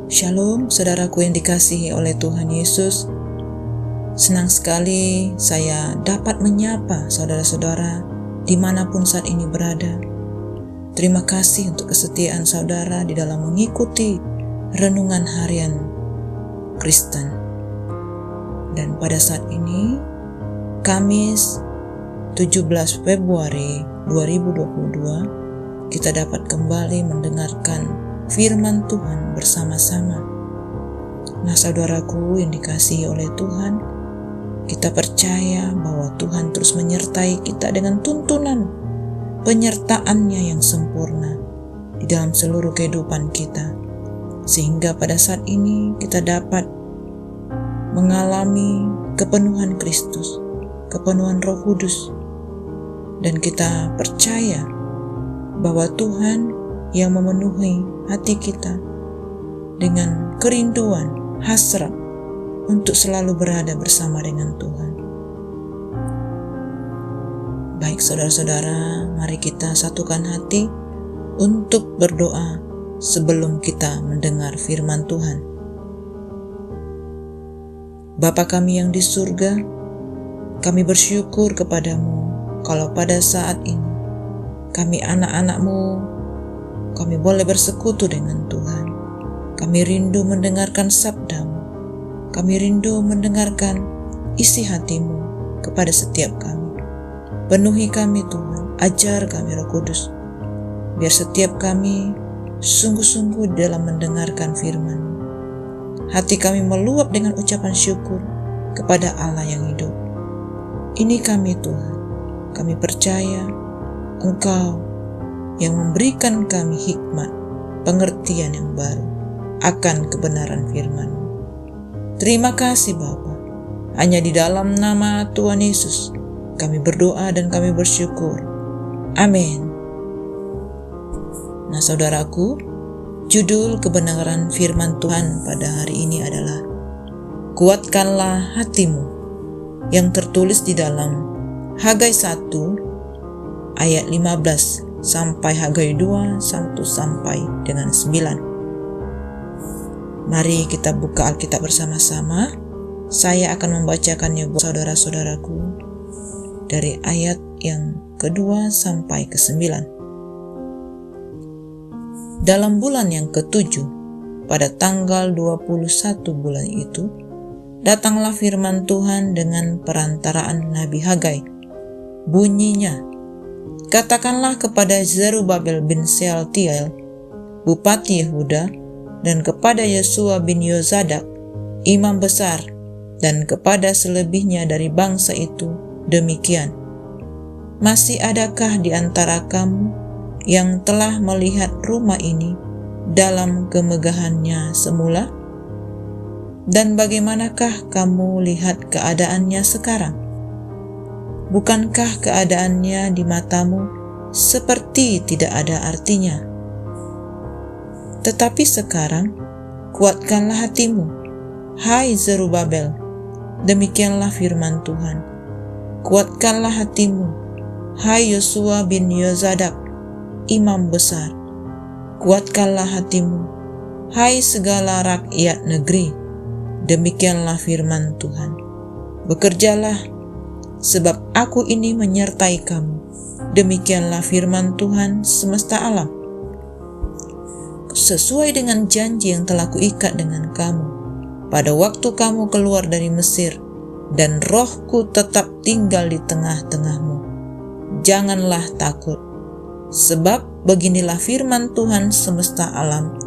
Shalom, saudaraku yang dikasihi oleh Tuhan Yesus. Senang sekali saya dapat menyapa saudara-saudara dimanapun saat ini berada. Terima kasih untuk kesetiaan saudara di dalam mengikuti renungan harian Kristen. Dan pada saat ini, Kamis 17 Februari 2022, kita dapat kembali mendengarkan firman Tuhan bersama-sama. Nah, saudaraku yang dikasihi oleh Tuhan, kita percaya bahwa Tuhan terus menyertai kita dengan tuntunan penyertaannya yang sempurna di dalam seluruh kehidupan kita, sehingga pada saat ini kita dapat mengalami kepenuhan Kristus, kepenuhan Roh Kudus, dan kita percaya bahwa Tuhan yang memenuhi hati kita dengan kerinduan, hasrat untuk selalu berada bersama dengan Tuhan. Baik saudara-saudara, mari kita satukan hati untuk berdoa sebelum kita mendengar firman Tuhan. Bapa kami yang di surga, kami bersyukur kepadamu kalau pada saat ini kami anak-anak-Mu, kami boleh bersekutu dengan Tuhan. Kami rindu mendengarkan sabda-Mu. Kami rindu mendengarkan isi hati-Mu kepada setiap kami. Penuhi kami Tuhan, ajar kami Roh Kudus, biar setiap kami sungguh-sungguh dalam mendengarkan firman-Mu. Hati kami meluap dengan ucapan syukur kepada Allah yang hidup. Ini kami Tuhan, kami percaya Engkau yang memberikan kami hikmat, pengertian yang baru akan kebenaran firman-Mu. Terima kasih Bapa. Hanya di dalam nama Tuhan Yesus kami berdoa dan kami bersyukur. Amin. Nah saudaraku, judul kebenaran firman Tuhan pada hari ini adalah Kuatkanlah hatimu, yang tertulis di dalam Hagai 1 ayat 15 sampai Hagai 2, 1 sampai dengan 9. Mari kita buka Alkitab bersama-sama. Saya akan membacakannya buat saudara-saudaraku dari ayat yang kedua sampai ke-9. Dalam bulan yang ke-7, pada tanggal 21 bulan itu, datanglah firman Tuhan dengan perantaraan Nabi Hagai. Bunyinya, katakanlah kepada Zerubabel bin Sealtiel, Bupati Yehuda, dan kepada Yesua bin Yozadak, Imam besar, dan kepada selebihnya dari bangsa itu, demikian. Masih adakah di antara kamu yang telah melihat rumah ini dalam kemegahannya semula? Dan bagaimanakah kamu lihat keadaannya sekarang? Bukankah keadaannya di matamu seperti tidak ada artinya? Tetapi sekarang, kuatkanlah hatimu, hai Zerubabel, demikianlah firman Tuhan. Kuatkanlah hatimu, hai Yesua bin Yozadak, imam besar. Kuatkanlah hatimu, hai segala rakyat negeri, demikianlah firman Tuhan. Bekerjalah, sebab aku ini menyertai kamu. Demikianlah firman Tuhan semesta alam. Sesuai dengan janji yang telah kuikat dengan kamu pada waktu kamu keluar dari Mesir, dan Rohku tetap tinggal di tengah-tengahmu. Janganlah takut, sebab beginilah firman Tuhan semesta alam.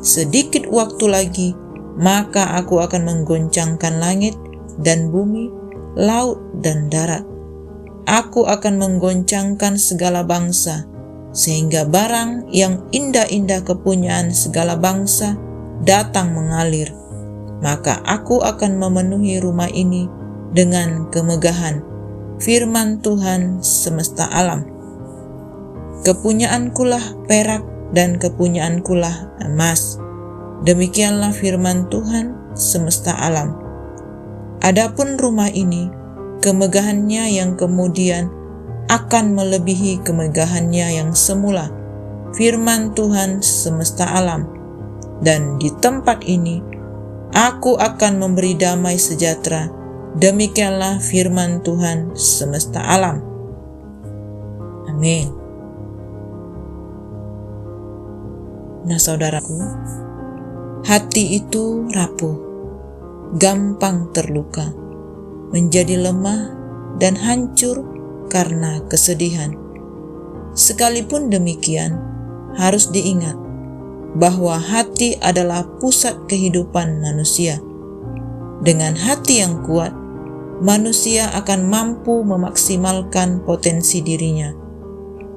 Sedikit waktu lagi, maka aku akan menggoncangkan langit dan bumi, laut dan darat. Aku akan menggoncangkan segala bangsa, sehingga barang yang indah-indah kepunyaan segala bangsa datang mengalir. Maka aku akan memenuhi rumah ini dengan kemegahan, firman Tuhan semesta alam. Kepunyaankulah perak dan kepunyaankulah emas. Demikianlah firman Tuhan semesta alam. Adapun rumah ini, kemegahannya yang kemudian akan melebihi kemegahannya yang semula. Firman Tuhan semesta alam. dan di tempat ini aku akan memberi damai sejahtera. Demikianlah firman Tuhan semesta alam. Amin. Nah saudaraku, hati itu rapuh, gampang terluka, menjadi lemah dan hancur karena kesedihan. Sekalipun demikian, harus diingat bahwa hati adalah pusat kehidupan manusia. Dengan hati yang kuat, manusia akan mampu memaksimalkan potensi dirinya.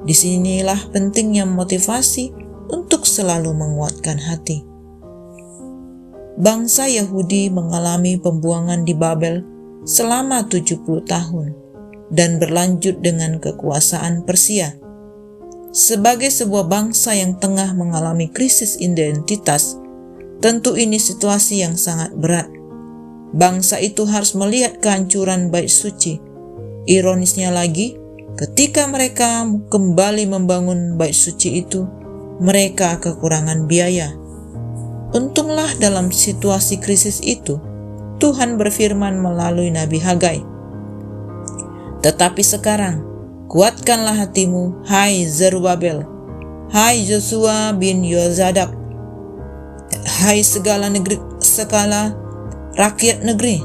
Disinilah pentingnya motivasi untuk selalu menguatkan hati. Bangsa Yahudi mengalami pembuangan di Babel selama 70 tahun dan berlanjut dengan kekuasaan Persia. Sebagai sebuah bangsa yang tengah mengalami krisis identitas, tentu ini situasi yang sangat berat. Bangsa itu harus melihat kehancuran bait suci. Ironisnya lagi, ketika mereka kembali membangun bait suci itu, mereka kekurangan biaya. Untunglah dalam situasi krisis itu, Tuhan berfirman melalui Nabi Hagai. Tetapi sekarang, kuatkanlah hatimu, hai Zerubabel, hai Joshua bin Yozadak, hai segala rakyat negeri.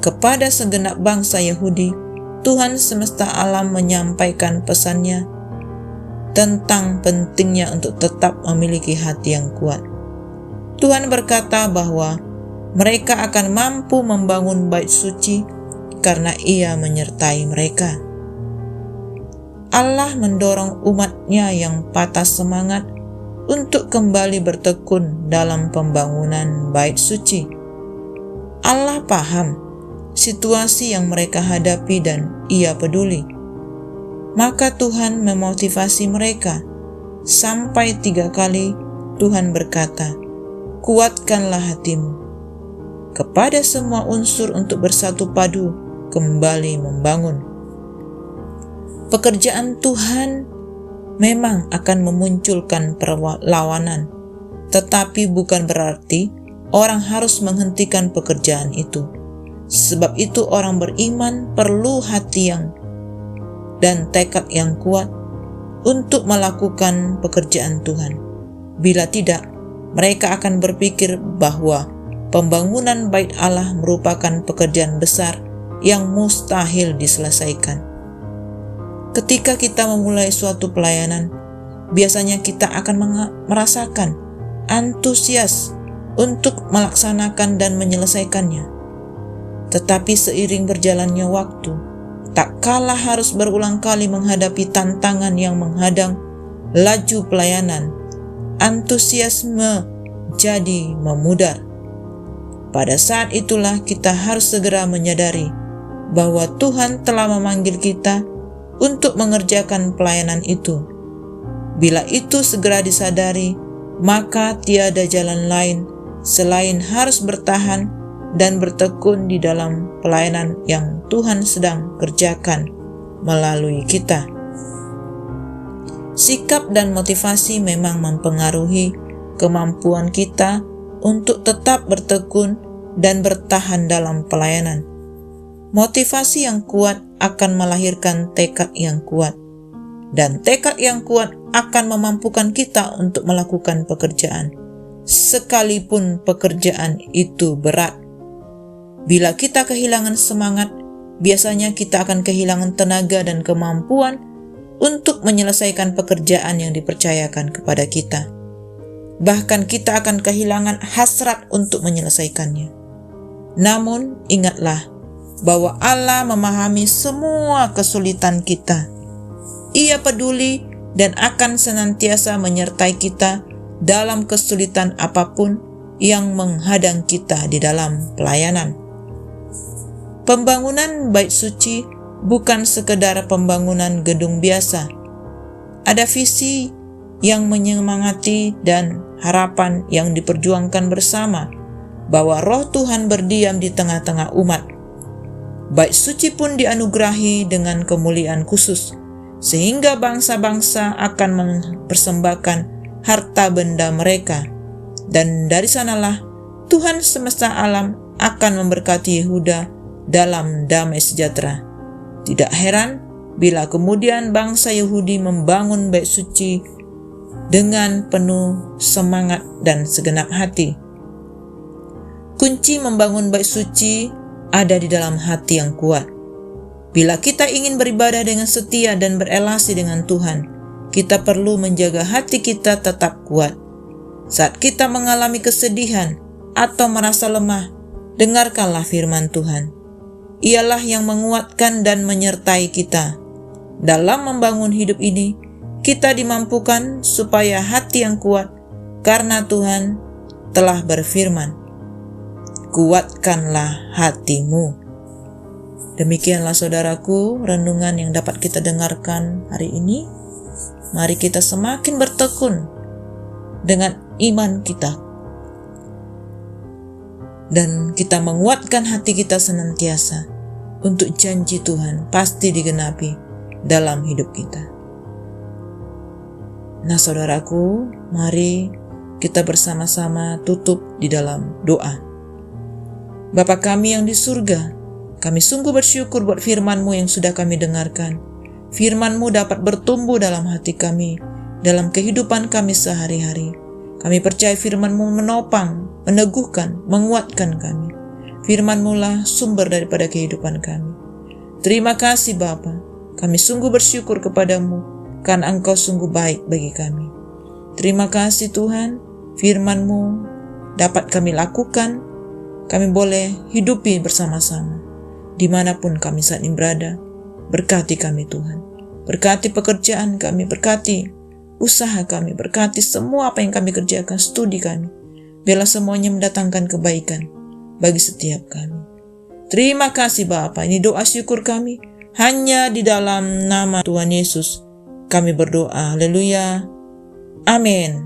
Kepada segenap bangsa Yahudi, Tuhan semesta alam menyampaikan pesannya tentang pentingnya untuk tetap memiliki hati yang kuat. Tuhan berkata bahwa mereka akan mampu membangun bait suci karena Ia menyertai mereka. Allah mendorong umat-Nya yang patah semangat untuk kembali bertekun dalam pembangunan bait suci. Allah paham situasi yang mereka hadapi dan Ia peduli. Maka Tuhan memotivasi mereka. Sampai 3 kali Tuhan berkata, kuatkanlah hatimu. Kepada semua unsur untuk bersatu padu kembali membangun. Pekerjaan Tuhan memang akan memunculkan perlawanan, tetapi bukan berarti orang harus menghentikan pekerjaan itu. Sebab itu orang beriman perlu hati dan tekad yang kuat untuk melakukan pekerjaan Tuhan. Bila tidak, mereka akan berpikir bahwa pembangunan bait Allah merupakan pekerjaan besar yang mustahil diselesaikan. Ketika kita memulai suatu pelayanan, biasanya kita akan merasakan antusias untuk melaksanakan dan menyelesaikannya. Tetapi seiring berjalannya waktu, tak kalah harus berulang kali menghadapi tantangan yang menghadang laju pelayanan, antusiasme jadi memudar. Pada saat itulah kita harus segera menyadari bahwa Tuhan telah memanggil kita untuk mengerjakan pelayanan itu. Bila itu segera disadari, maka tiada jalan lain selain harus bertahan dan bertekun di dalam pelayanan yang Tuhan sedang kerjakan melalui kita. Sikap dan motivasi memang mempengaruhi kemampuan kita untuk tetap bertekun dan bertahan dalam pelayanan. Motivasi yang kuat akan melahirkan tekad yang kuat, dan tekad yang kuat akan memampukan kita untuk melakukan pekerjaan, sekalipun pekerjaan itu berat. Bila kita kehilangan semangat, biasanya kita akan kehilangan tenaga dan kemampuan untuk menyelesaikan pekerjaan yang dipercayakan kepada kita. Bahkan kita akan kehilangan hasrat untuk menyelesaikannya. Namun ingatlah bahwa Allah memahami semua kesulitan kita. Ia peduli dan akan senantiasa menyertai kita dalam kesulitan apapun yang menghadang kita di dalam pelayanan. Pembangunan bait suci bukan sekedar pembangunan gedung biasa. Ada visi yang menyemangati dan harapan yang diperjuangkan bersama bahwa Roh Tuhan berdiam di tengah-tengah umat. Bait suci pun dianugerahi dengan kemuliaan khusus, sehingga bangsa-bangsa akan mempersembahkan harta benda mereka. Dan dari sanalah Tuhan semesta alam akan memberkati Yehuda dalam damai sejahtera. Tidak heran bila kemudian bangsa Yahudi membangun bait suci dengan penuh semangat dan segenap hati. Kunci membangun bait suci ada di dalam hati yang kuat. Bila kita ingin beribadah dengan setia dan berelasi dengan Tuhan, kita perlu menjaga hati kita tetap kuat. Saat kita mengalami kesedihan atau merasa lemah, dengarkanlah firman Tuhan. Ialah yang menguatkan dan menyertai kita. Dalam membangun hidup ini, kita dimampukan supaya hati yang kuat, karena Tuhan telah berfirman, "Kuatkanlah hatimu." Demikianlah saudaraku, renungan yang dapat kita dengarkan hari ini. Mari kita semakin bertekun dengan iman kita, dan kita menguatkan hati kita senantiasa untuk janji Tuhan pasti digenapi dalam hidup kita. Nah saudaraku, mari kita bersama-sama tutup di dalam doa. Bapa kami yang di surga, kami sungguh bersyukur buat firman-Mu yang sudah kami dengarkan. Firman-Mu dapat bertumbuh dalam hati kami, dalam kehidupan kami sehari-hari. Kami percaya firman-Mu menopang, meneguhkan, menguatkan kami. Firman-Mu lah sumber daripada kehidupan kami. Terima kasih Bapa, kami sungguh bersyukur kepadamu, karena Engkau sungguh baik bagi kami. Terima kasih Tuhan, firman-Mu dapat kami lakukan, kami boleh hidupi bersama-sama. Dimanapun kami saat ini berada, berkati kami Tuhan. Berkati pekerjaan kami, berkati usaha kami, berkati semua apa yang kami kerjakan, studi kami. Biarlah semuanya mendatangkan kebaikan bagi setiap kami. Terima kasih Bapa, ini doa syukur kami. Hanya di dalam nama Tuhan Yesus kami berdoa. Haleluya. Amin.